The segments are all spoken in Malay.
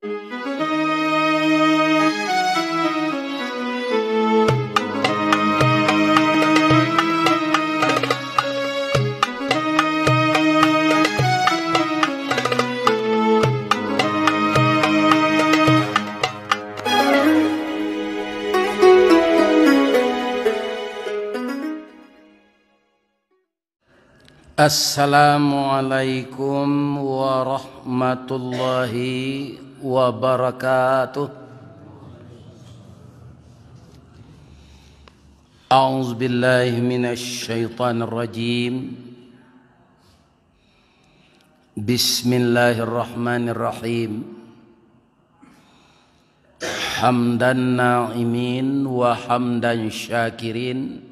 Assalamualaikum warahmatullahi wabarakatuh. A'udzu billahi minasy syaithanir rajim. Bismillahirrahmanirrahim. Hamdan na'imin wa hamdan syakirin.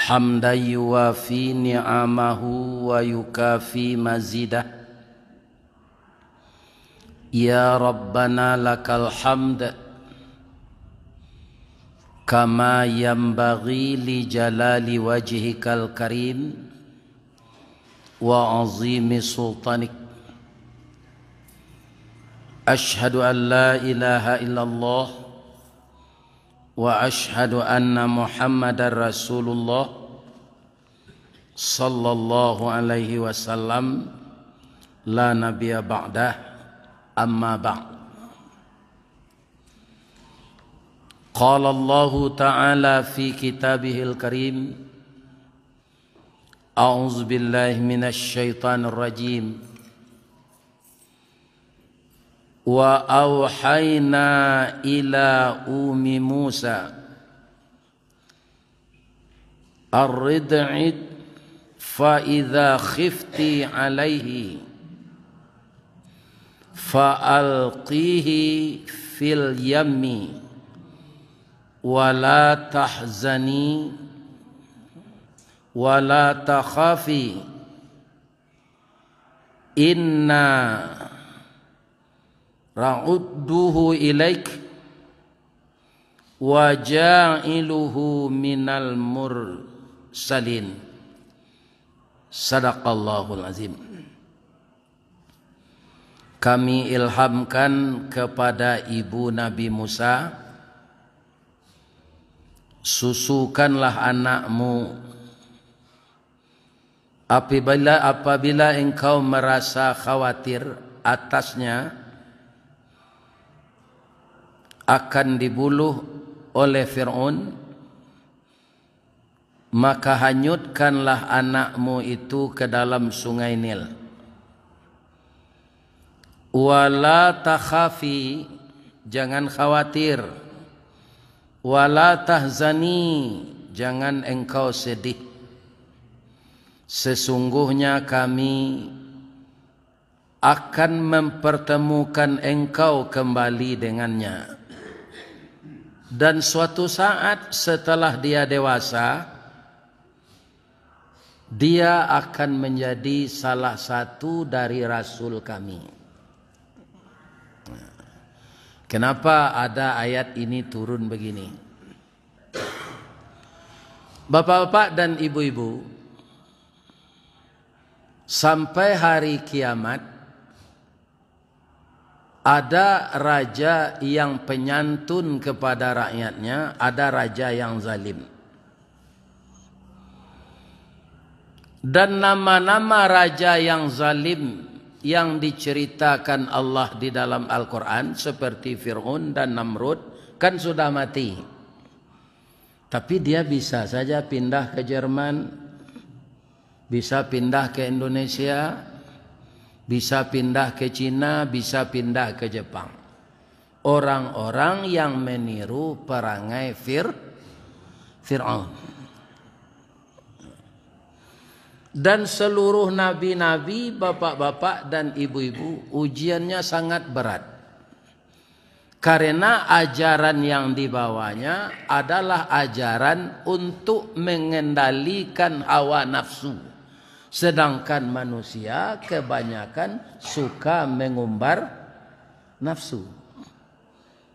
Hamdan yuwafi ni'amahu wa yukafi mazidah. Ya Rabbana lakal hamd kama yanbaghi li jalali wajhikal karim wa azimi sultanik. Ashhadu an la ilaha illallah wa ashhadu anna Muhammadar Rasulullah sallallahu alaihi wasallam la nabiyya ba'dah, amma ba'd. Qala Allah ta'ala fi kitabihil karim, a'udzu billahi minasy syaithanir rajim. Wa auhayna ila ummi Musa ar-rid'id fa idza khifti alaihi fa alqihi fil yammi wa la tahzani wa la takhafi inna ra'udduhu ilaik wa ja'iluhu minal mursalin. Sadaqallahul azim. Kami ilhamkan kepada ibu Nabi Musa, susukanlah anakmu apabila engkau merasa khawatir atasnya akan dibunuh oleh Fir'aun, maka hanyutkanlah anakmu itu ke dalam sungai Nil. Wala takhafi, jangan khawatir. Wala tahzani, jangan engkau sedih. Sesungguhnya kami akan mempertemukan engkau kembali dengannya. Dan suatu saat setelah dia dewasa, dia akan menjadi salah satu dari rasul kami. Kenapa ada ayat ini turun begini? Bapak-bapak dan ibu-ibu, sampai hari kiamat ada raja yang penyantun kepada rakyatnya, ada raja yang zalim. Dan nama-nama raja yang zalim yang diceritakan Allah di dalam Al-Quran seperti Fir'aun dan Namrud kan sudah mati. Tapi dia bisa saja pindah ke Jerman, bisa pindah ke Indonesia, bisa pindah ke Cina, bisa pindah ke Jepang. Orang-orang yang meniru perangai Fir'aun. Dan seluruh nabi-nabi, bapak-bapak dan ibu-ibu, ujiannya sangat berat. Karena ajaran yang dibawanya adalah ajaran untuk mengendalikan hawa nafsu. Sedangkan manusia kebanyakan suka mengumbar nafsu.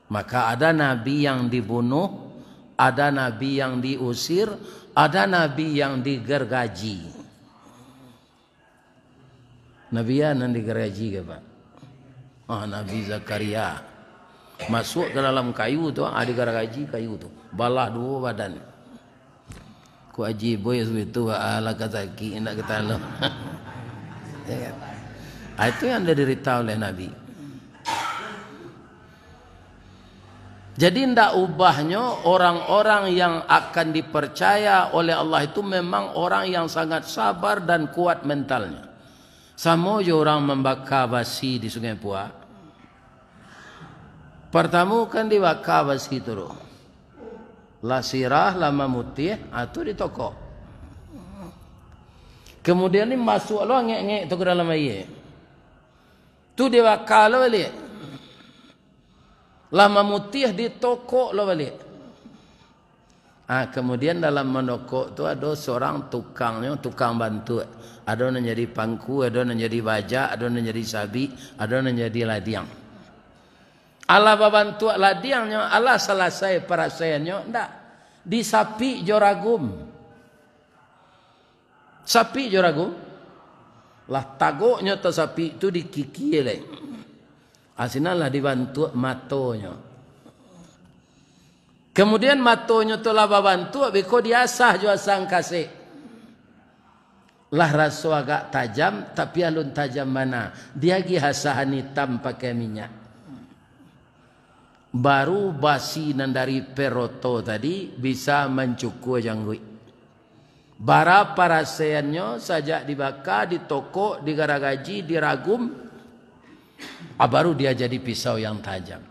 Maka ada nabi yang dibunuh, ada nabi yang diusir, ada nabi yang digergaji. Nabi yang digergaji ke Pak? Nabi Zakaria masuk ke dalam kayu tu, ada gergaji kayu tu, balah dua badan. Ku aji boy itu ala kazaki nak kita lo. Ya kan? Itu yang diderita oleh Nabi. Jadi tidak ubahnya orang-orang yang akan dipercaya oleh Allah itu memang orang yang sangat sabar dan kuat mentalnya. Sama je orang membakar basi di Sungai Puak. Pertama kan dibakar basi itu. La sirah, lama mutih, itu ditokok. Kemudian ni masuk lo ngek-ngek tu ke dalam air. Tu dibakar lo balik. Lama mutih ditokok lo balik. Kemudian dalam menokok tu ada seorang tukangnya, tukang bantu. Ada yang jadi pangku, ada yang jadi baja, ada yang jadi sabi, ada yang jadi ladiang. Allah bantu ladiangnya, Allah selesai perasaannya, ndak. Di sapi joragum. Sapi joragum. Lah tagoknya tu sapi itu dikiki leh. Asinalah dibantu matonya. Kemudian matonya tu lah bantu, beko diasah jua sang kasih. Lah rasu agak tajam, tapi alun tajam mana? Dia gi hasahan hitam pakai minyak. Baru basi nan dari peroto tadi bisa mencukup janggui. Bara paraseannya saja dibakar, ditokok, digaragaji, diragum. Baru dia jadi pisau yang tajam.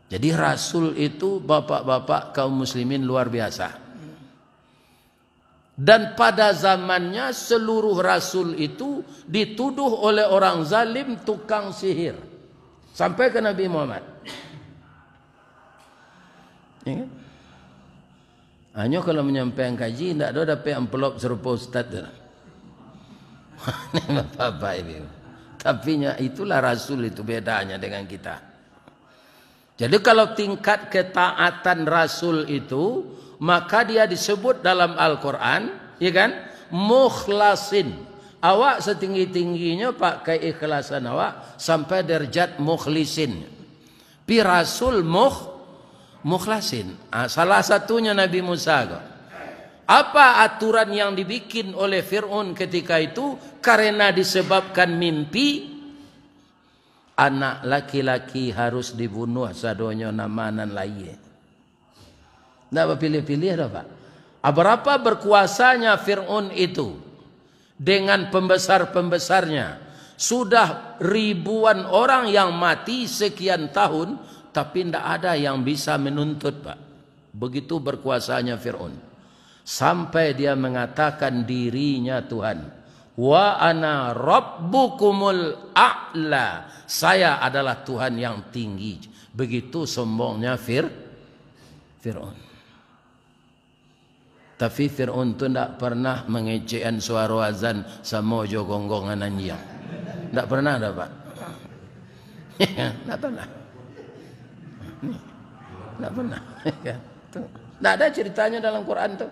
Jadi Rasul itu bapak-bapak kaum muslimin luar biasa. Dan pada zamannya seluruh Rasul itu dituduh oleh orang zalim tukang sihir. Sampai ke Nabi Muhammad. Ya kan? Hanya kalau menyampaikan kaji, tidak ada dapat amplop serupa ustaz. Ini bapak-bapak ibu. Tapi itulah Rasul itu bedanya dengan kita. Jadi kalau tingkat ketaatan Rasul itu, maka dia disebut dalam Al-Quran, ya kan? Mukhlasin. Awak setinggi-tingginya pakai ikhlasan awak sampai derajat mukhlisin. Pi Rasul mukhlasin. Salah satunya Nabi Musa. Apa aturan yang dibikin oleh Fir'aun ketika itu? Karena disebabkan mimpi anak laki-laki harus dibunuh sadonya namanan lain. Tidak pilih-pilih dah Pak. Berapa berkuasanya Fir'aun itu dengan pembesar-pembesarnya. Sudah ribuan orang yang mati sekian tahun, tapi tidak ada yang bisa menuntut Pak. Begitu berkuasanya Fir'aun. Sampai dia mengatakan dirinya Tuhan. Wa ana rabbukumul a'la. Saya adalah Tuhan yang tinggi. Begitu sombongnya Fir'aun. Tapi Fir'aun itu tidak pernah mengecekan suara azan sama jogonggongan anjing. Tidak pernah ada Pak. Tidak pernah. Tidak pernah. Tidak ada ceritanya dalam Quran itu.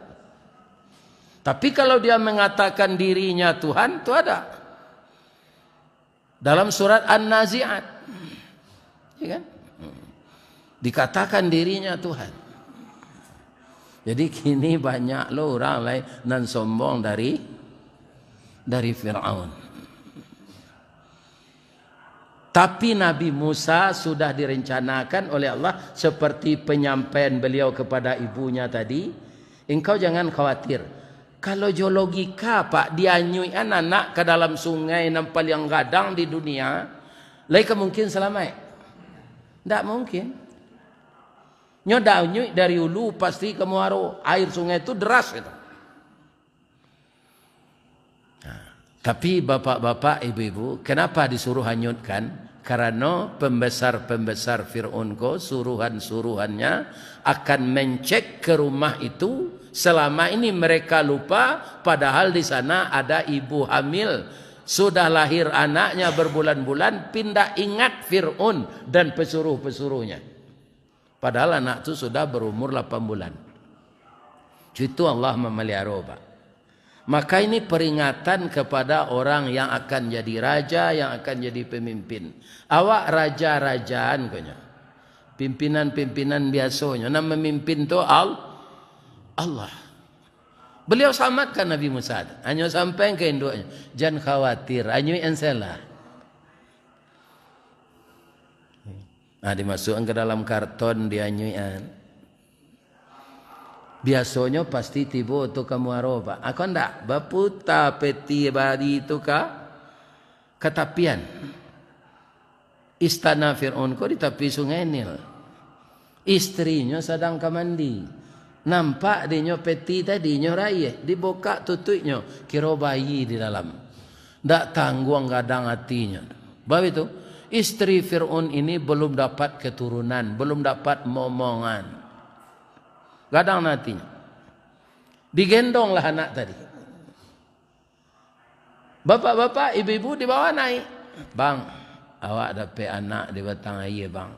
Tapi kalau dia mengatakan dirinya Tuhan, itu ada. Dalam surat An-Nazi'at. Ya kan? Dikatakan dirinya Tuhan. Jadi kini banyak loh orang lain nan sombong dari Fir'aun. Tapi Nabi Musa sudah direncanakan oleh Allah seperti penyampaian beliau kepada ibunya tadi. Engkau jangan khawatir. Kalau logika Pak, dia nyui anak ke dalam sungai nampal yang gadang di dunia, lagi mungkin selamat? Tidak mungkin. Nyoda nyui dari hulu pasti ke muaro, air sungai itu deras itu. Tapi bapak-bapak, ibu-ibu, kenapa disuruh hanyutkan? Karena pembesar-pembesar Fir'aun ko, suruhan-suruhannya akan mencek ke rumah itu. Selama ini mereka lupa, padahal di sana ada ibu hamil. Sudah lahir anaknya berbulan-bulan, pindah ingat Fir'aun dan pesuruh-pesuruhnya. Padahal anak itu sudah berumur 8 bulan. Itu Allah memelihara Pak. Maka ini peringatan kepada orang yang akan jadi raja, yang akan jadi pemimpin. Awak raja-rajaan kanya. Pimpinan-pimpinan biasanya. Nama memimpin tu Allah. Beliau selamatkan Nabi Musa. Hanya sampai ke induknya. Jangan khawatir. Hanya yang salah. Nah, dimasukkan ke dalam karton dia nyuian. Biasanya pasti tiba tu kamu aroba. Aku ndak baputa peti badi itu ke tapian. Istana Fir'aun ko di tepi sungai Nil. Istrinya sedang mandi. Nampak dinyo peti tadi nyo raya. Dibuka tutupnya. Kira bayi di dalam. Ndak tangguang gadang hatinya. Bawa itu. Istri Fir'aun ini belum dapat keturunan. Belum dapat momongan. Gadang nantinya. Digendonglah anak tadi. Bapak-bapak, ibu-ibu dibawa naik. Bang, awak dapat anak di batang air bang.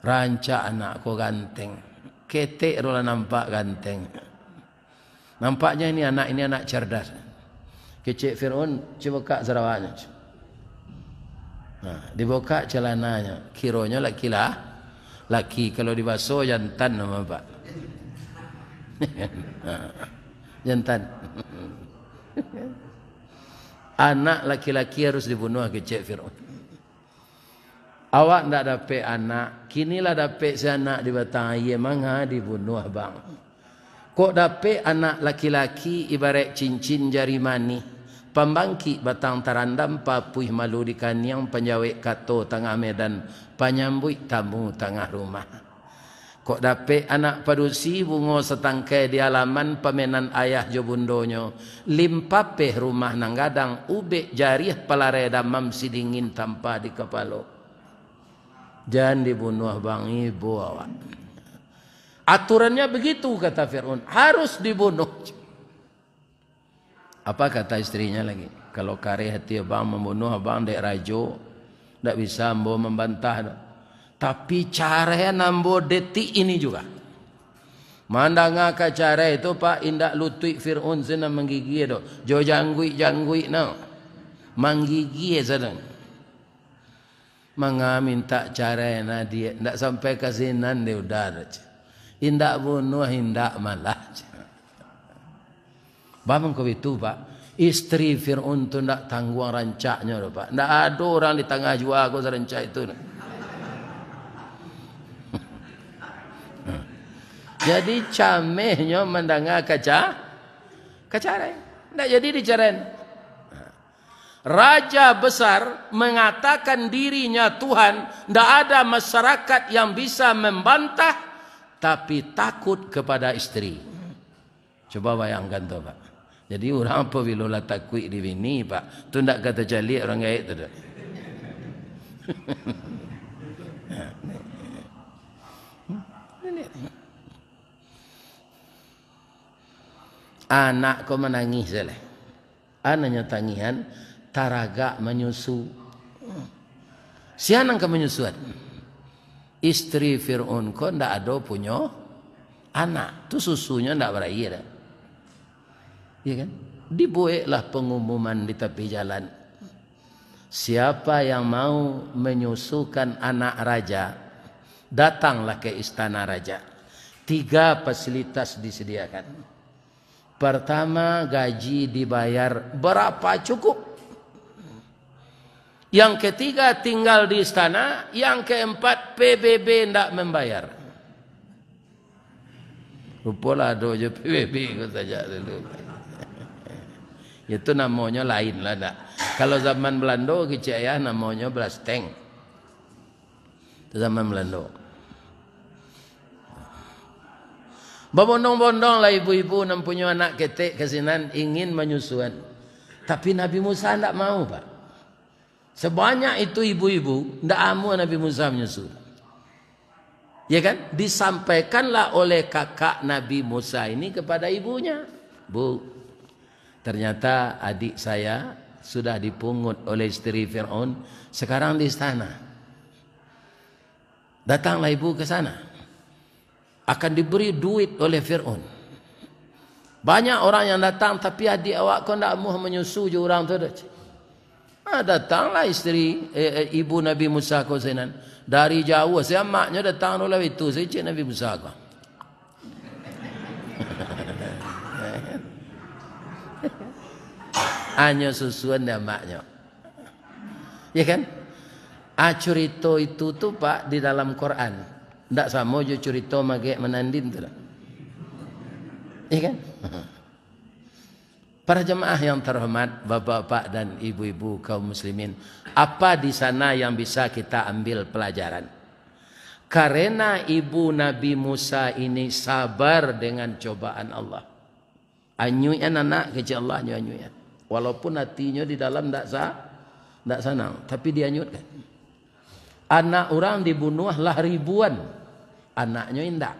Rancak anak ko ganteng. Ketek rola nampak ganteng. Nampaknya ini anak cerdas. Kecik Fir'aun, coba buka Sarawaknya. Nah, dibuka celananya. Kiranya laki kalau dibasuh jantan nama pak. Jantan. Anak laki-laki harus dibunuh kecik Fir'aun. Awak ndak dapat anak, kinilah dapat si anak di batang air mangha dibunuh bang. Kok dapat anak laki-laki ibarat cincin jari mani. Pembangki batang tarandam papuih malu di kaniang penjawik kato tengah medan penyambut tamu tengah rumah. Kok dapat anak padusi bungo setangkai di halaman pemenan ayah jo bundonyo. Limpapeh rumah nang gadang ubek jarih pelare damam si dingin tanpa di kepala. Jangan dibunuh bang ibu awak. Aturannya begitu kata Fir'aun. Harus dibunuh. Apa kata istrinya lagi? Kalau kari hati abang membunuh abang dek rajo, tak bisa ambo membantah. Tapi cara nambo detik ini juga. Mandanga ke cara itu pak indak lutui Fir'aun sana menggigit do. Jo janggui no. Menggigit sana. Manga minta cara na dia ndak sampai ke sinan dia udah. Indak bunuh indak malah. Bapang kau itu pak, istri Fir'aun tu ndak tangguang rancaknya pak. Ndak ada orang di tengah jua aku serancak itu. Jadi camehnya mendengar kecarai. Ndak jadi dicaren. Raja besar mengatakan dirinya Tuhan. Ndak ada masyarakat yang bisa membantah, tapi takut kepada istri. Coba bayangkan tu pak. Jadi orang apabila lah takut di bini pak, tu ndak kata jali orang gaib tu dah. Anak kau menangis salah. Anaknya tangihan, taraga menyusu. Siapa yang menyusuan? Istri Fir'aun kau ndak ada punya anak. Tu susunya ndak berair. Ya kan? Dibuatlah pengumuman di tepi jalan. Siapa yang mau menyusukan anak raja, datanglah ke istana raja. 3 fasilitas disediakan. Pertama, gaji dibayar berapa cukup. Yang ketiga, tinggal di istana. Yang keempat, PBB tidak membayar. Rupalah ada je PBB kau saja dulu. Itu namanya lain lah dak. Kalau zaman Belanda kecaya namanya blasteng. Itu zaman Belanda. Berbondong-bondong lah ibu-ibu yang punya anak ketek kesinan ingin menyusuan. Tapi Nabi Musa tidak mau pak. Sebanyak itu ibu-ibu tidak mau Nabi Musa menyusu. Ya kan? Disampaikanlah oleh kakak Nabi Musa ini kepada ibunya. Bu, ternyata adik saya sudah dipungut oleh istri Fir'aun. Sekarang di istana. Datanglah ibu ke sana. Akan diberi duit oleh Fir'aun. Banyak orang yang datang tapi adik awak kau nak muh menyusu je orang tu dah. Datanglah isteri ibu Nabi Musa kau Zainan dari jauh. Saya maknya datang dulu itu saya cik Nabi Musa kau. Hanya susuan dia maknya. Ya kan? Cerita itu tu Pak di dalam Quran. Tak sama je cerita magek menandin tu lah. Ya kan? Para jemaah yang terhormat, bapak-bapak dan ibu-ibu kaum muslimin, apa di sana yang bisa kita ambil pelajaran? Karena ibu Nabi Musa ini sabar dengan cobaan Allah. Anyuyan anak kecil Allah anyuyan. Walaupun hatinya di dalam tak senang, tapi dia anyutkan. Anak orang dibunuh lah ribuan, anaknya indah.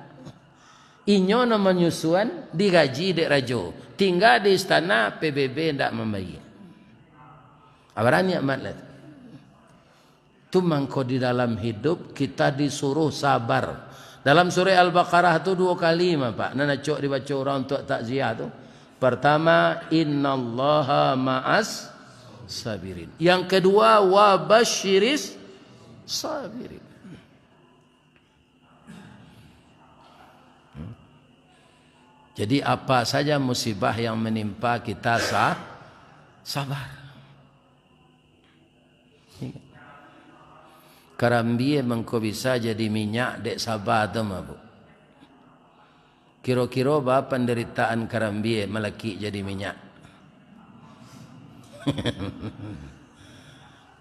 Inyo nama menyusuan digaji dek rajo, tinggal di istana PBB ndak membagi. Abarani amatlah. Tu mangko di dalam hidup kita disuruh sabar. Dalam surah Al-Baqarah tu 2 kali Pak. Nana cok dibaca orang untuk takziah tu. Pertama, innallaha ma'as sabirin. Yang kedua, wa basyiris sabirin. Jadi apa saja musibah yang menimpa kita sabar. Karambie mengko bisa jadi minyak dek sabar tu mabuk. Kira-kira apa penderitaan karambie melaki jadi minyak.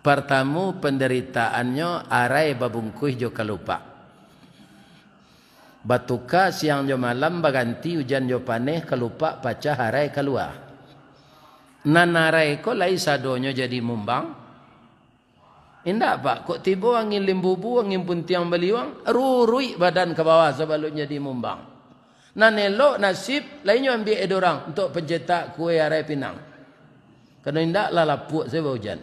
Pertama penderitaannya arai babungkuh jo kalupa. Batuka siang jo malam baganti hujan jo paneh kalupa pacah arai keluar. Nanarai ko lai sadonyo jadi mumbang. Indah Pak, kok tiba angin limbubu, angin puntiang baliwang, rurui badan ke bawah sebelumnya di mumbang. Nanelo nasib lainnya ambil orang untuk pencetak kue arai pinang. Kerana indah lah lapuk sebab hujan.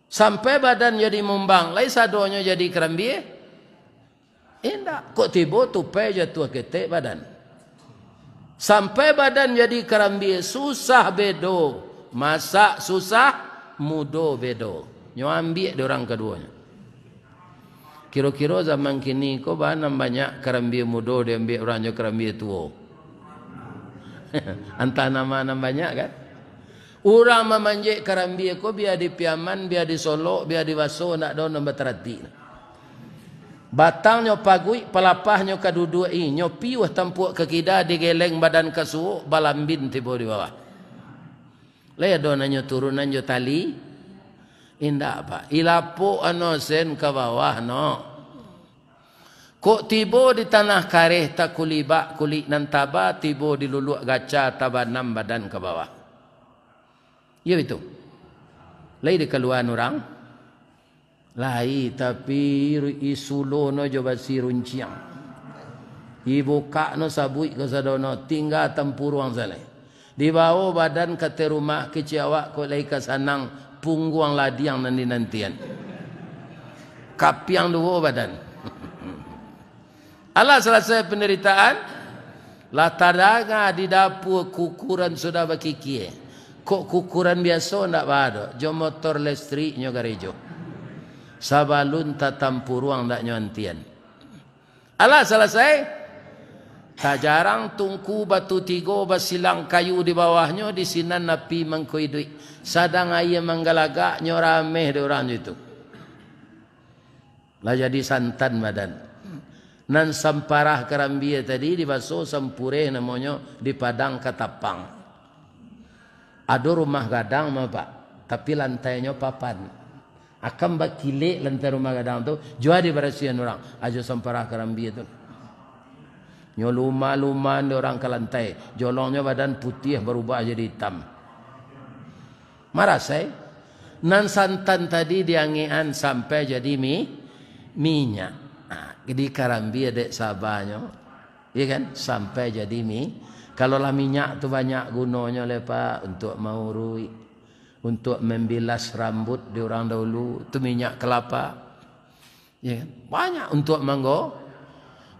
Sampai badan jadi mumbang, lai sadonyo jadi kerambie. Indah, kok tiba tupai jatuh ketek badan. Sampai badan jadi kerambie susah bedo, masak susah, mudo bedo. Nyo ambil orang keduanya. Kira-kira zaman kini kau banyak kerambie mudo dia ambil orangnya kerambie tua. Antah nama banyak kan? Orang memanjik kerambie kau biar di Piaman, biar di Solo, biar di Waso nak daun nombor terati. Batangnya pagui, pelapahnya kadudui, nyo piwah tampuk ke kida digeleng badan kesu, balambin tiba di bawah. Laya donannya turunannya tali. Indah Pak, ilapo ano sen ke bawah no. Kok tibo di tanah kareh tak kulibak kulit nan taba tibo di luluk gaca tabanam badan ke bawah. Ya itu. Lai di keluar orang. Lai tapi isulo no coba si runciang. Ibu kak no sabui ke sadono tinggal tempuruang salai. Di bawah badan kata rumah keciawak ko lai ke sanang pungguang ladiang nanti-nantian. Kapiang dua badan. Allah selesai penderitaan. Latadaga di dapur kukuran sudah bakikie. Kok kukuran biasa ndak ada. Jo motor listrik nyo garejo. Sabalun tatampuruang ndak nyontian. Allah selesai. Tak jarang tungku batu tigo basilang kayu di bawahnya di sinan napi mengkoi duit. Sadang ayam menggalagak nyorameh di orang itu. Lah jadi santan badan. Nan samparah kerambia tadi dibasuh sampure namanya di padang katapang. Ada rumah gadang mah Pak, tapi lantainya papan. Akan bakile lantai rumah gadang tu jual di berasian orang. Ajo samparah kerambia tu. Nyoluma-luma orang ke lantai. Jolongnya badan putih berubah jadi hitam. Marah saya. Nan santan tadi diangian sampai jadi minyak. Nah, jadi karambia dek sabarnya. Ya kan? Sampai jadi Kalau lah minyak tu banyak gunanya lepas untuk maurui. Untuk membilas rambut di orang dahulu. Itu minyak kelapa. Ya kan? Banyak untuk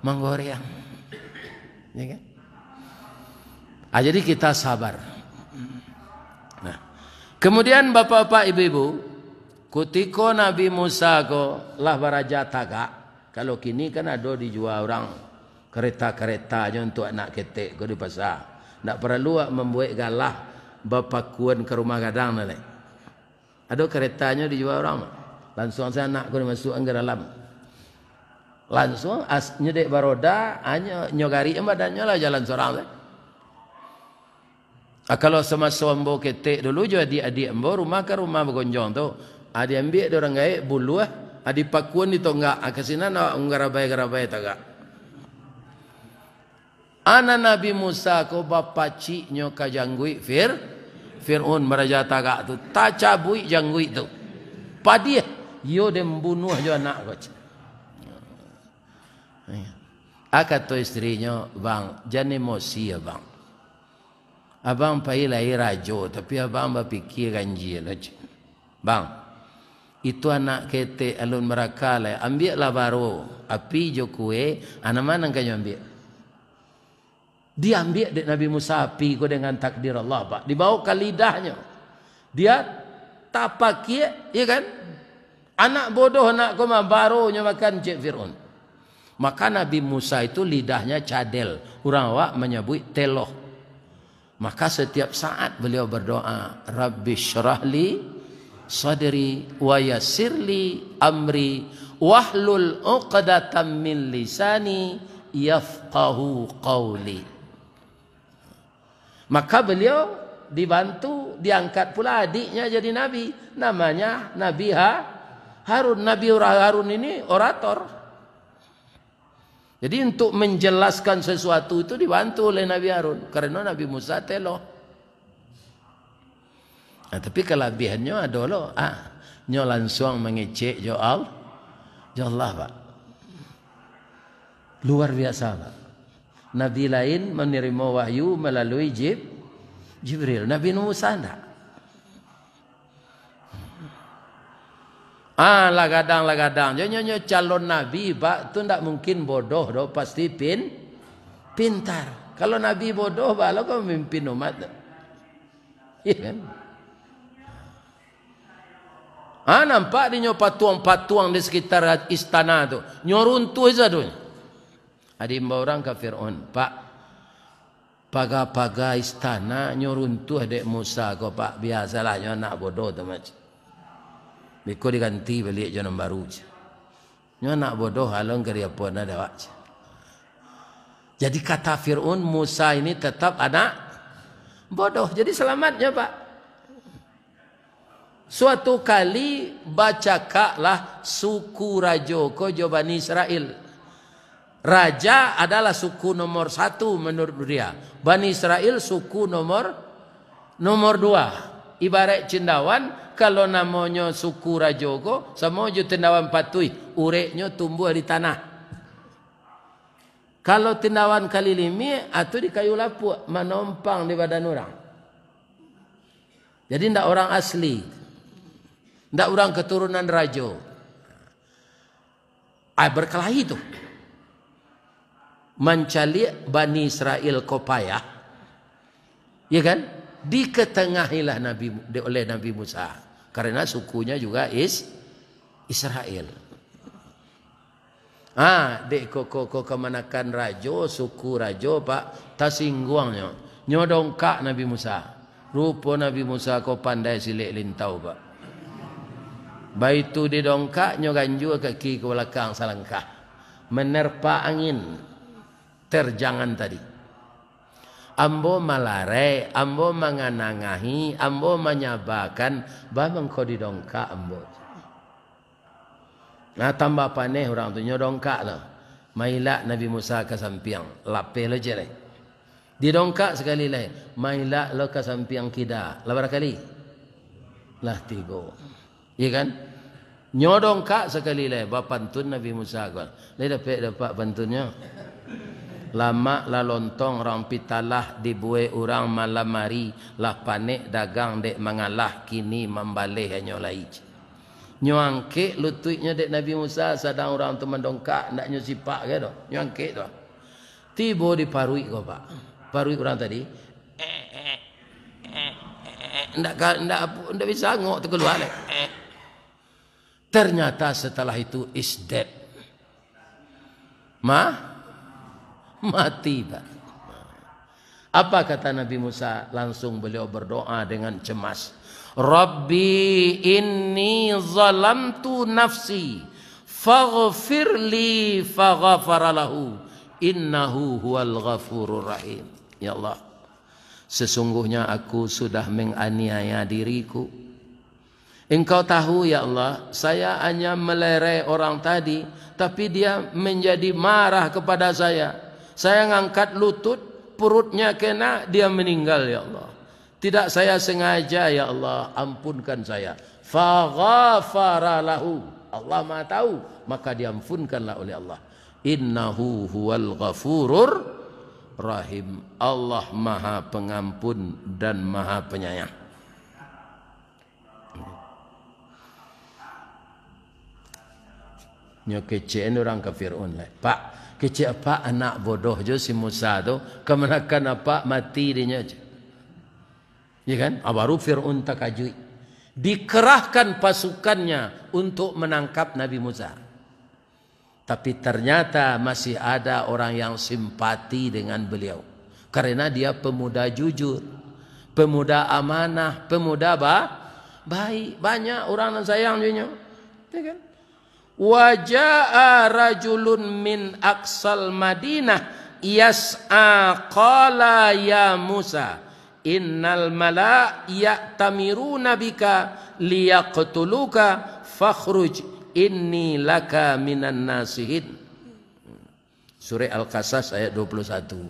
menggoreng. Ya kan? Jadi kita sabar. Nah, kemudian bapak-bapak ibu-ibu, ketika Nabi Musa ko lah baraja tagak, kalau kini kan ada dijual orang kereta-keretanya untuk anak ketek ko di pasar. Tak perlu membuat galah bapakuan ke rumah gadang nale. Ada keretanya dijual orang. Langsung saya anak ko dimasukkan ke dalam. Langsung nyedek baroda hanya nyogari badannya lah jalan seorang. Kalau semasa ambo ketek dulu jo adik-adik ambo rumah ke rumah bergonjong tu. Adik ambil dia orang gaib bulu adik pakuan di tonggak kesina nak ngarabai-ngarabai tagak. Anak Nabi Musa ko bapa ciknya ka janggui Fir'aun meraja tagak tu tak cabui janggui tu. Padi yo dem bunuh jo anak ko. Kata istrinya, bang, jangan emosi ya bang. Abang pai lahir rajo, tapi abang berfikir ganjil aja. Bang, itu anak kete alun meraka lah, ambil lah baru. Api jo kue, anak mana kan ambil? Dia ambil dek Nabi Musa api ko dengan takdir Allah pak. Dibawa ke lidahnya. Dia tapak ya kan? Anak bodoh anak ko mah baru makan cek Fir'aun. Maka Nabi Musa itu lidahnya cadel. Orang awak menyebut teloh. Maka setiap saat beliau berdoa, Rabbi syrahli sadri wa yassirli amri wahlul 'uqdatam min lisani yafqahu qawli. Maka beliau dibantu, diangkat pula adiknya jadi nabi. Namanya Nabi Harun. Nabi Harun ini orator. Jadi untuk menjelaskan sesuatu itu dibantu oleh Nabi Harun. Karena Nabi Musa teloh. Nah, tapi kelebihannya adalah nyo langsung mengecek jo Allah pak. Luar biasa pak. Nabi lain menerima wahyu melalui Jibril. Nabi Musa tidak. Lagadang. Jangan calon nabi pak tu tidak mungkin bodoh doh, pasti pintar. Kalau nabi bodoh pak, lo kau memimpin umat. Iya kan? Nampak dia patuang-patuang di sekitar istana tu. Nyoruntuh saja tu. Ada orang ke Fir'aun, pak, paga-paga istana nyoruntuh dek Musa ko pak, biasalah nyo anak bodoh tu macam. Biko diganti balik jangan baru. Nyo nak bodoh halong kerja pun ada wak. Jadi kata Fir'aun, Musa ini tetap anak bodoh. Jadi selamatnya pak. Suatu kali bacakaklah suku Rajo Kojo Bani Israel. Raja adalah suku nomor 1 menurut dia. Bani Israel suku nomor 2. Ibarat cendawan. Kalau namanya suku Rajogo, sama je tendawan patui, ureknya tumbuh di tanah. Kalau tendawan kalilimi, atau di kayu lapuk, menompang di badan orang. Jadi tidak orang asli, tidak orang keturunan Rajo. Berkelahi itu. Mencari Bani Israel kopaya, ya kan? Diketengahilah oleh Nabi Musa. Karena sukunya juga Israel. Dek koko kemanakan rajo, suku rajo pak, tasingguangnya. Nyodongkak Nabi Musa. Rupa Nabi Musa kau pandai silik lintau pak. Baitu didongkak, nyoganju kaki ke belakang salangkah. Menerpa angin. Terjangan tadi. Ambo malare, ambo manganangahi, ambo menyabakan, bang kau didongkak ambo. Nah tambah paneh orang tu nyodongkak lah. Mailak Nabi Musa ke sampiang, lapeh lo je. Didongkak sekali lah. Mailak lo ke sampiang kida. Lah berapa kali? Lah 3. Iya kan? Nyodongkak sekali lah. Bapantun Nabi Musa kan. Lah dapat pantunnya. Lama la lontong orang pitalah dibuai orang malam mari lah panik dagang dek mengalah kini membalih hanya lai. Nyuangke lututnya dek Nabi Musa sedang orang tu mendongkak nak nyusipak ke doh. Nyuangke doh. Tiba di parui ko pak. Parui orang tadi Ndak bisa ngok terkeluar. Ternyata setelah itu is dead. Mati, Pak. Apa kata Nabi Musa? Langsung beliau berdoa dengan cemas. Rabbi inni zalamtu nafsi faghfirli faghfara lahu innahu huwal ghafurur rahim. Ya Allah, sesungguhnya aku sudah menganiaya diriku. Engkau tahu ya Allah, saya hanya melerai orang tadi, tapi dia menjadi marah kepada saya. Saya ngangkat lutut, perutnya kena, dia meninggal ya Allah. Tidak saya sengaja ya Allah, ampunkan saya. Faghfara lahu. Allah Maha tahu, maka diampunkanlah oleh Allah. Innahu huwal ghafurur rahim. Allah Maha Pengampun dan Maha Penyayang. Nyo kecen orang ke Fir'aun lah. Pak, kecil apa anak bodoh je si Musa tu, kemenakan apa mati dia je. Ya kan? Baru Fir'aun takajui. Dikerahkan pasukannya untuk menangkap Nabi Musa. Tapi ternyata masih ada orang yang simpati dengan beliau. Karena dia pemuda jujur, pemuda amanah, pemuda baik. Banyak orang yang sayang dia. Ya kan? Waja'a rajulun min aqsal Madinah yas'a qala ya Musa innal mala ya'tamiruna bika liyaqtuluka fakhruj inni laka minan nasihin. Surah Al-Qasas ayat 21.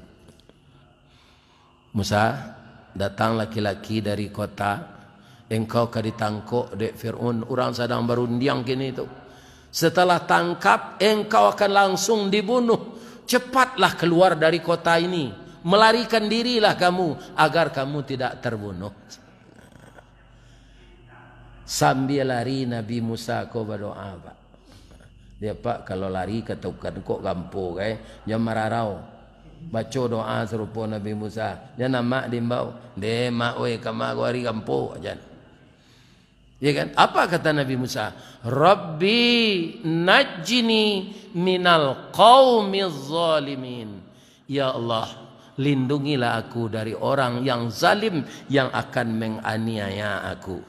Musa, datang laki-laki dari kota, engkau kaditangkok dek Fir'aun, orang sedang berundiang kini itu. Setelah tangkap, engkau akan langsung dibunuh. Cepatlah keluar dari kota ini. Melarikan dirilah kamu agar kamu tidak terbunuh. Sambil lari Nabi Musa kau berdoa, Pak. Dia Pak kalau lari ketukan kok gampo jangan mararau. Baca doa serupa Nabi Musa. Jangan mak dimbau. De mak we kama gari gampo aja. Ya kan? Apa kata Nabi Musa? Rabbi najjini minal qaumiz zalimin. Ya Allah, lindungilah aku dari orang yang zalim yang akan menganiaya aku.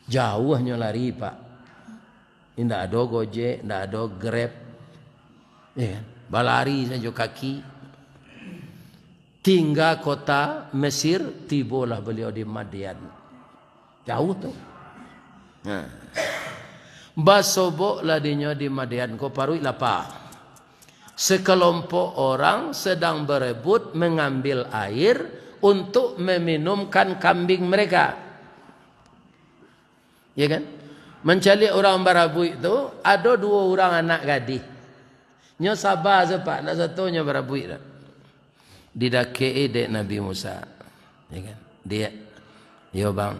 Jauhnya lari, Pak. Tidak ada Gojek, tidak ada Grab. Ya kan? Balari saja kaki. Tinggal kota Mesir, tibalah beliau di Madian. Jauh tu. Basobok ladinya di Madian ko parui lapa. Sekelompok orang sedang berebut mengambil air untuk meminumkan kambing mereka. Ya kan? Mencari orang berabui itu ada 2 orang anak gadis. Nyo sabar sepak, nak satunya berabui dah. Didakei dek Nabi Musa. Ya kan? Dia, yo bang.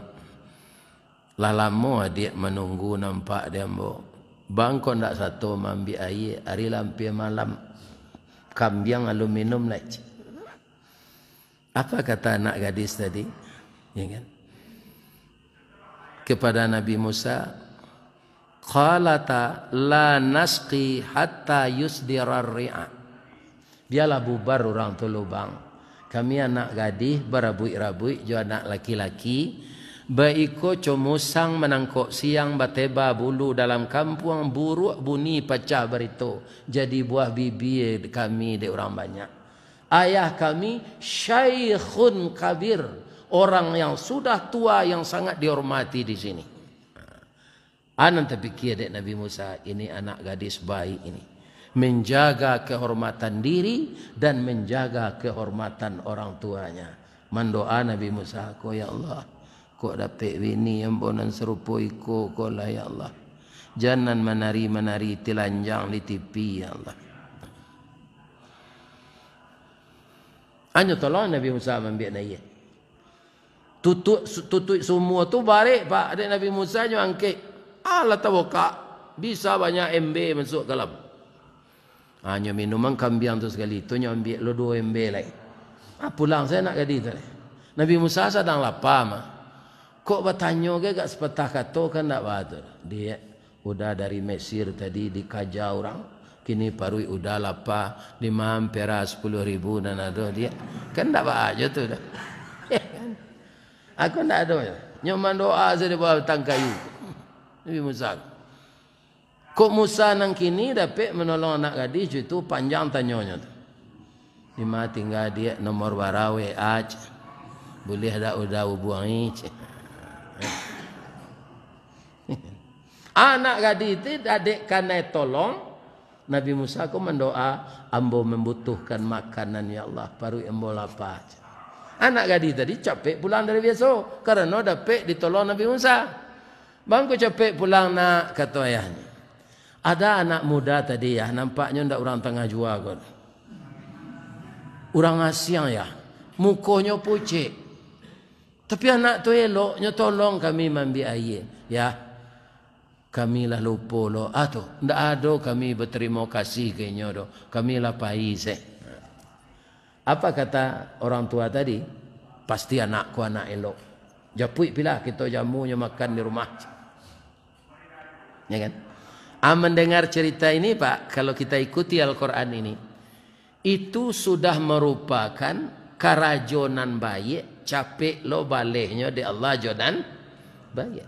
Lah lama dia menunggu nampak dia mbok. Bang kau ndak satu mambi air hari lampir malam. Kambing aluminium naik. Apa kata anak gadis tadi? Ya kan? Kepada Nabi Musa, qalata la nasqi hatta yusdirar ri'a. Biarlah bubar orang tu lubang. Kami anak gadis berabui-rabui jo anak laki-laki. Baiko comusang menangkok siang bateba bulu dalam kampung buruk bunyi pecah berito. Jadi buah bibi kami de orang banyak. Ayah kami syaikhun kabir, orang yang sudah tua yang sangat dihormati di sini. Anak terfikir dek Nabi Musa, ini anak gadis baik ini. Menjaga kehormatan diri dan menjaga kehormatan orang tuanya. Mendoa Nabi Musa, ko ya Allah. Kok dapat bini yang bonan serupa iko kau lah ya Allah. Jangan menari-menari telanjang di TV ya Allah. Hanya tolong Nabi Musa ambil naya. Tutut semua tu balik Pak. Ada Nabi Musa je angkit. Allah tawakak. Bisa banyak MB masuk dalam. Hanya minuman kambing tu sekali. Tu ambil lo 2 MB lagi. Pulang saya nak gadis tu. Nabi Musa sedang lapar mah. Kok bertanya ke gak sepatah kata kan tak bahagia. Dia udah dari Mesir tadi dikaja orang. Kini parui udah lapar 5 pera 10.000 dan ada dia. Kan tak bahagia tu dah. Aku tak ada ya. Nyoman doa saya di bawah batang kayu. Nabi Musa. Kok Musa nang kini dapat menolong anak gadis itu panjang tanyanya tu. Lima tinggal dia nomor barawe aj. Boleh ada udah buangi. Anak gadis itu adik kanai tolong. Nabi Musa aku mendoa ambo membutuhkan makanan ya Allah baru ambo lapar. Anak gadis tadi capek pulang dari biasa karena dapat ditolong Nabi Musa. Bangku capek pulang nak kata ayahnya. Ada anak muda tadi ya nampaknya ndak orang tengah jual kan. Orang Asia ya, mukanya pucet. Tapi anak tu eloknya tolong kami mambi air ya. Kami lah lupa lo. Tu ndak ada kami berterima kasih kayaknya do. Kami lah pais. Apa kata orang tua tadi? Pasti anakku anak elok. Japui pilah kita jamunya makan di rumah. Ya kan? Mendengar cerita ini Pak, kalau kita ikuti Al-Quran ini, itu sudah merupakan kerajonan baik, capek lo balehnya di Allah jodan baik.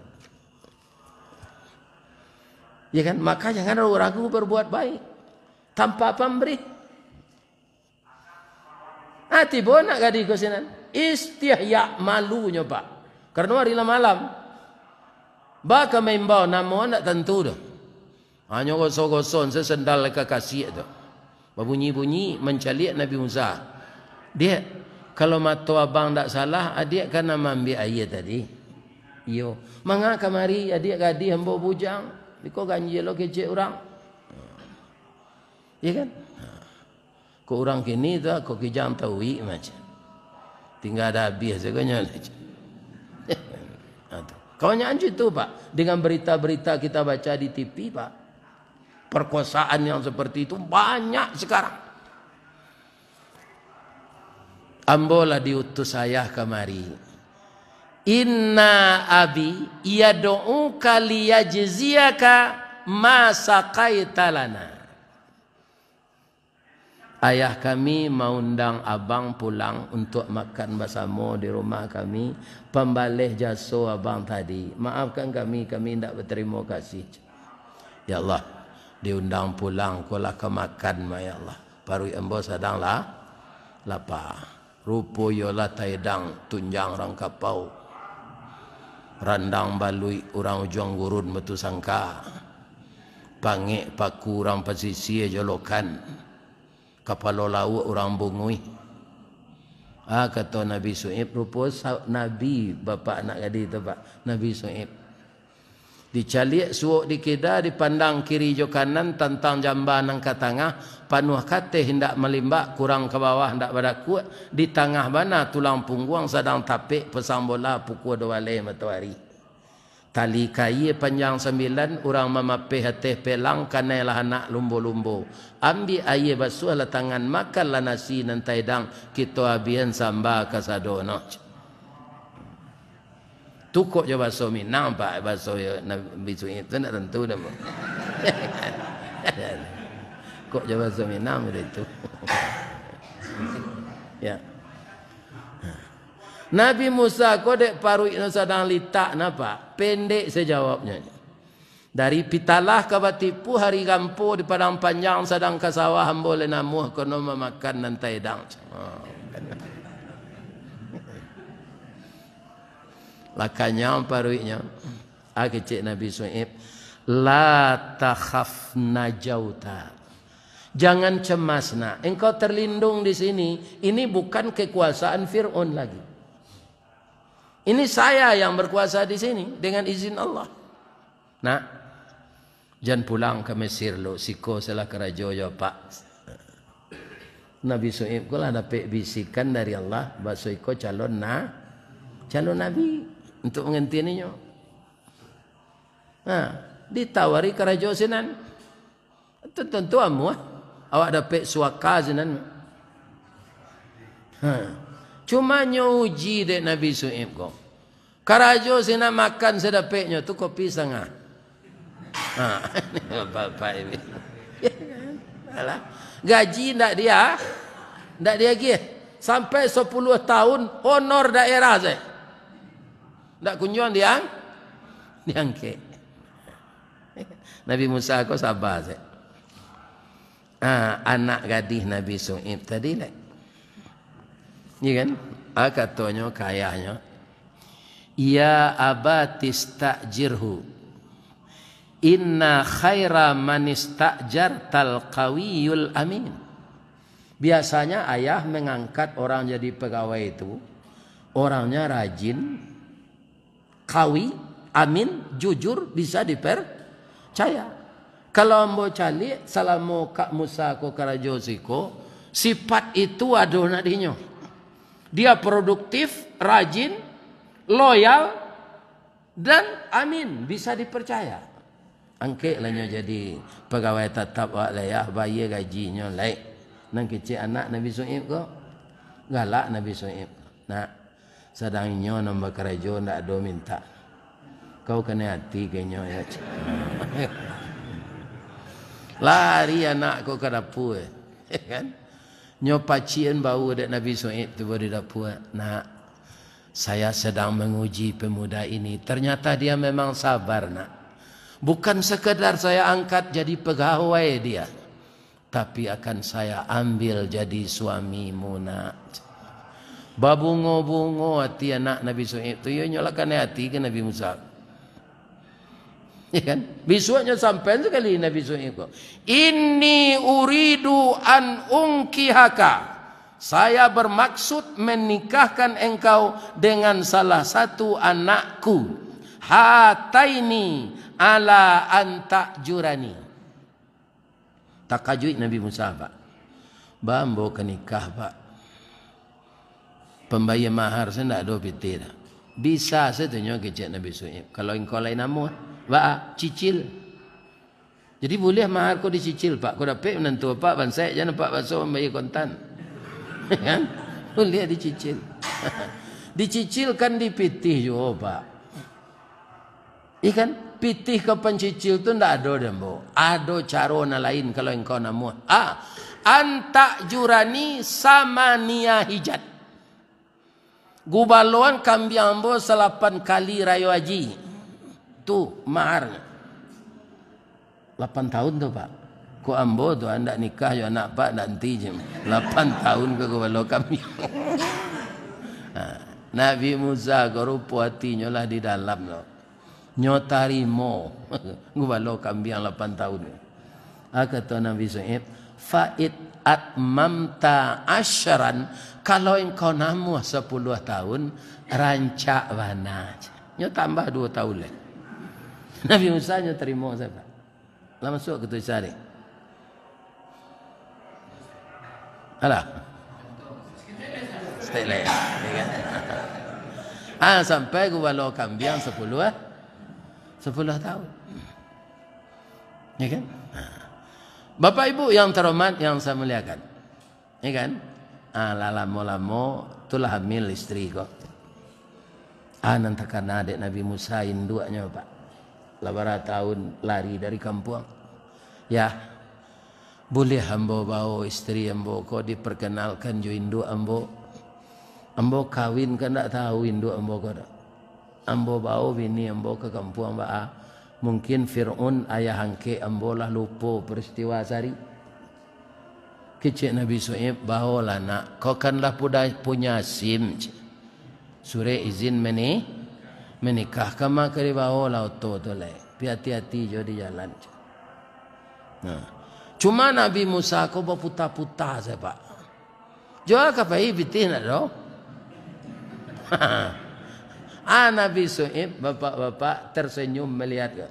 Ya kan? Maka jangan ragu berbuat baik tanpa pemberi. Tiba nak gadi ko sinan. Istihya malunya Pak. Karena hari malam. Baka membau namo nak tentu dah. Hanya gosok-gosok sesendal ke kasih tu. Berbunyi-bunyi mencaliak Nabi Musa. Dia kalau mata abang tak salah, adik kan nama ambil air tadi. Yo, manga kamari adik gadi hamba bujang. Biko ganjil lo kecek orang. Ya kan? Kau orang kini tu kau kijang tahui macam. Tinggal ada habis segala. Kau nyanyi tu Pak. Dengan berita-berita kita baca di TV Pak. Perkosaan yang seperti itu banyak sekarang. Ambolah diutus ayah kemari. Inna abi yad'uka liyajziyaka ma saqaita lana. Ayah kami mengundang abang pulang untuk makan bersama di rumah kami. Pembalih jasa abang tadi. Maafkan kami tidak berterima kasih. Ya Allah, diundang pulang kolah ke makan ya Allah. Baru embo sedang lah lapar. Rupo yola taidang tunjang orang kapau. Randang balui orang ujung gurun betu sangka. Pangik paku orang pesisir jolokan. Kapal laut orang bungui. Kata Nabi Su'ib, rupa Nabi bapa anak gadis tu Pak. Nabi Su'ib. Dicaliak suuk di kedah, dipandang kiri jo kanan, tentang jamban angkat tengah, panuh kate hendak melimbak, kurang ke bawah hendak pada kuat, di tengah mana tulang punggung sedang tapik pesang bola pukul 2 matahari. Tali kayu panjang 9, orang memapih hati pelang kanailah anak lumbu-lumbu. Ambil air basuh lah tangan, makanlah nasi nantai dang, kita abian samba kasadono. Tukuk je bahasa Minang Pak, bahasa Nabi Su'ib tu nak tentu dah. Kok je bahasa Minang itu. Ya. Nabi Musa kodek parui sedang litak napa? Pendek sejawabnya. Dari pitalah ke batipu hari gampo di padang panjang sedang ke sawah boleh namuh kono memakan nantai dang. Lakanya paruinya. Kecik Nabi Su'ib. La takhaf najauta. Jangan cemas nak. Engkau terlindung di sini. Ini bukan kekuasaan Fir'aun lagi. Ini saya yang berkuasa di sini dengan izin Allah. Nak, jangan pulang ke Mesir lo. Siko salah kerajoyo Pak. Nabi Su'ib ko lah dapat bisikan dari Allah. Bahasa iko calon Nabi untuk mengentianinya. Ditawari kerajo sinan. Tentu amu awak dapat suaka sinan. Cuma nyuji dek Nabi Su'ib kok. Karajo sina makan sedapeknya tu kopi setengah. Bapak ini. Alah, gaji ndak dia gih. Sampai 10 tahun honor daerah saya. Ndak kunjung diangke. Nabi Musa kau sabar saya. Anak gadis Nabi Su'ib tadi lah. Ni kan? Katanya kayanya. Ya abatis ta'jirhu. Inna khaira man istajartal qawiyul amin. Biasanya ayah mengangkat orang jadi pegawai itu orangnya rajin, qawi, amin, jujur, bisa dipercaya. Kalau mau cali salamu Kak Musa ko Karajosiko, sifat itu ada nadinya. Dia produktif, rajin, loyal, dan amin, bisa dipercaya. Angke lahnya jadi pegawai tetap wak layah bayar gajinya lain. Nang kecil anak Nabi Su'ib kok galak Nabi Su'ib. Nak sedangnya nombor kerja ndak ada minta. Kau kena hati kayaknya ya. Lari anak kau ke dapur kan. Nyopacien bau dek Nabi Su'ib tu di dapur. Nak, saya sedang menguji pemuda ini. Ternyata dia memang sabar nak. Bukan sekedar saya angkat jadi pegawai dia, tapi akan saya ambil jadi suamimu nak. Babungo-bungo hati anak Nabi Su'ib tu, ya nyalakan hati ke Nabi Musa. Ya kan? Besoknya sampai sekali Nabi Su'ib. Inni uridu an unkihaka. Saya bermaksud menikahkan engkau dengan salah satu anakku. Hataini ala anta jurani. Takajui Nabi Musa pak. Bambo ke nikah pak. Pembayar mahar saya tidak ada piti dah. Bisa saya tanya kecik Nabi Su'ib. Kalau engkau lain nama, pak cicil. Jadi boleh mahar kau dicicil pak. Kau dapat menentu pak bansai jangan pak basuh membayar kontan. Kan? Boleh dicicil. Dicicil kan dipitih juga pak. Ikan pitih ke pencicil tu ndak ada dembo. Ada cara lain kalau engkau namu. Anta jurani sama nia hijat. Gubaloan kambiambo 8 kali rayo haji. Tu maharnya. 8 tahun tu pak. Ko ambo tu anda nikah yo anak pak nanti jem. 8 tahun ke gubalo kami. Nabi Musa korupo hatinya lah di dalam lo. Nyotarimo gubalo kambiang 8 tahun. Kata Nabi Su'ib, fa'id atmamta asyaran, kalau engkau namu 10 tahun rancak wana. Nyo tambah 2 tahun lagi. Nabi Musa nyo terima siapa? Lah masuk ke tu cari. Alah. Stay leh. Sampai gubalo kambiang 10 tahun. Ya kan? Bapak Ibu yang terhormat yang saya muliakan. Ya kan? Lama-lama itulah hamil istri kok. Nanti karena adik Nabi Musa induaknya Pak. 8 tahun lari dari kampung. Ya. Boleh ambo bawa istri ambo kok diperkenalkan jo induk ambo. Ambo kawin kan tak tahu induk ambo kok. Ambo bawa bini ambo ke kampung Mbak. Mungkin Fir'aun ayah hangke ambo lah lupa peristiwa sari. Kecik Nabi Su'ib bawa lah nak. Kau kanlah punya SIM. Sure izin menikah. Kama kari bawa lah oto tu lah. Hati-hati jo di jalan. Cuma Nabi Musa kau berputar-putar saya pak. Jual kapai bitih nak do. Nabi Su'ib, bapak-bapak tersenyum melihat ke.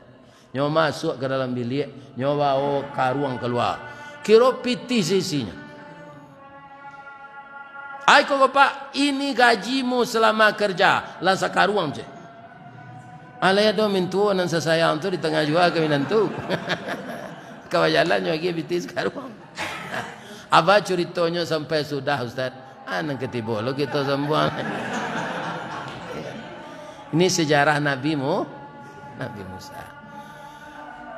Nyo masuk ke dalam bilik, nyo bawa karuang keluar. Kira pitih sisinya. Ai kok bapak, ini gajimu selama kerja. Lansa karuang je. Alaya do mintu nan sesayang tu di tengah jua ke minantu. Kawajalan nyo lagi pitih karuang. Aba ceritanya sampai sudah Ustaz. ketibo lo kita semua. Ini sejarah Nabi Musa.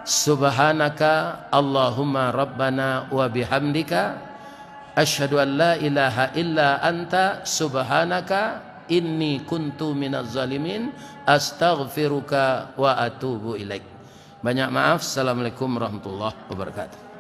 Subhanaka Allahumma Rabbana wa bihamdika asyhadu an la ilaha illa anta subhanaka inni kuntu minaz zalimin astaghfiruka wa atubu ilaik. Banyak maaf. Assalamualaikum warahmatullahi wabarakatuh.